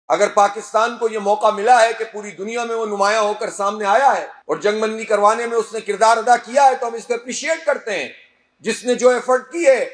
اگر پاکستان کو یہ موقع ملا ہے کہ پوری دنیا میں وہ نمایاں ہو کر سامنے آیا ہے اور جنگ بندی کروانے میں اس نے کردار ادا کیا ہے تو ہم اس کو اپریشیٹ کرتے ہیں، جس نے جو ایفرٹ کی ہے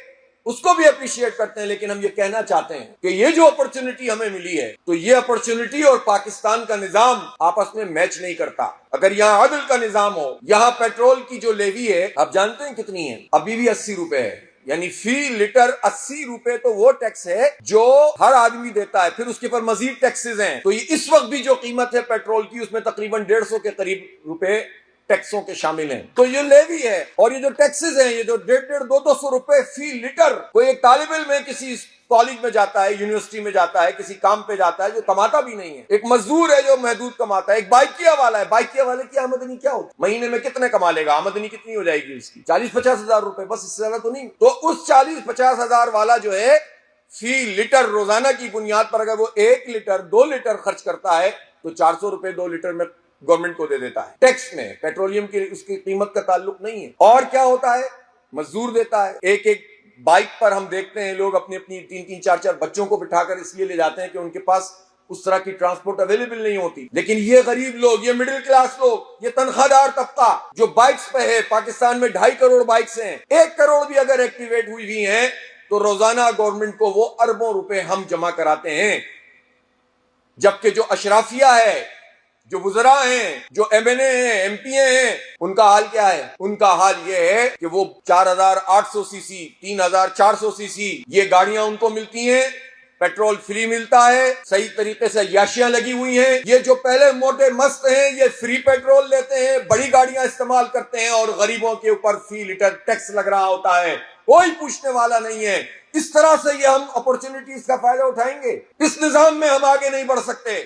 اس کو بھی اپریشیٹ کرتے ہیں، لیکن ہم یہ کہنا چاہتے ہیں کہ یہ جو اپرچونٹی ہمیں ملی ہے تو یہ اپرچونٹی اور پاکستان کا نظام آپس میں میچ نہیں کرتا۔ اگر یہاں عدل کا نظام ہو، یہاں پیٹرول کی جو لیوی ہے آپ جانتے ہیں کتنی ہے؟ ابھی بھی 80 روپے ہے، یعنی فی لیٹر 80 روپے تو وہ ٹیکس ہے جو ہر آدمی دیتا ہے، پھر اس کے پر مزید ٹیکسز ہیں، تو یہ اس وقت بھی جو قیمت ہے پیٹرول کی اس میں تقریباً 150 کے قریب روپے ٹیکسوں کے شامل ہیں۔ تو یہ لیوی ہے اور یہ جو ٹیکسز ہیں، یہ جو 150-200 روپے فی لیٹر، کوئی ایک طالب علم ہے کسی کالج میں جاتا ہے، یونیورسٹی میں جاتا ہے، کسی کام پہ جاتا ہے جو کماتا بھی نہیں ہے، ایک مزدور ہے جو محدود کماتا ہے، ایک بائکیا والا ہے، بائکیا والے کی آمدنی کیا ہوتی ہے؟ مہینے میں کتنے کما لے گا؟ آمدنی کتنی ہو جائے گی اس کی؟ 40-50 ہزار روپے، بس اس سے زیادہ تو نہیں۔ تو اس 40-50 ہزار والا جو ہے فی لیٹر روزانہ کی بنیاد پر اگر وہ 1 لیٹر 2 لیٹر خرچ کرتا ہے تو 400 روپے 2 لیٹر میں گورنمنٹ کو دے دیتا ہے ٹیکس میں، پیٹرولیم کی اس کی قیمت کا تعلق نہیں ہے۔ اور کیا ہوتا ہے؟ مزدور دیتا ہے۔ ایک بائک پر ہم دیکھتے ہیں لوگ اپنی 3-3 4-4 بچوں کو بٹھا کر اس لیے لے جاتے ہیں کہ ان کے پاس اس طرح کی ٹرانسپورٹ اویلیبل نہیں ہوتی، لیکن یہ غریب لوگ، یہ مڈل کلاس لوگ، یہ تنخواہ دار طبقہ جو بائکس پہ ہے، پاکستان میں 2.5 کروڑ بائکس ہیں، 1 کروڑ بھی اگر ایکٹیویٹ ہوئی ہیں تو روزانہ گورنمنٹ کو وہ اربوں روپے ہم جمع کراتے ہیں، جبکہ جو اشرافیہ ہے، جو وزراء ہیں، جو ایم این اے ہیں، ایم پی ہیں، ان کا حال کیا ہے؟ ان کا حال یہ ہے کہ وہ 4800 سی سی 3400 سی سی یہ گاڑیاں ان کو ملتی ہیں، پیٹرول فری ملتا ہے، صحیح طریقے سے عیاشیاں لگی ہوئی ہیں، یہ جو پہلے موٹے مست ہیں یہ فری پیٹرول لیتے ہیں، بڑی گاڑیاں استعمال کرتے ہیں اور غریبوں کے اوپر فی لیٹر ٹیکس لگ رہا ہوتا ہے، کوئی پوچھنے والا نہیں ہے۔ اس طرح سے یہ ہم اپورچونٹیز کا فائدہ اٹھائیں گے، اس نظام میں ہم آگے نہیں بڑھ سکتے۔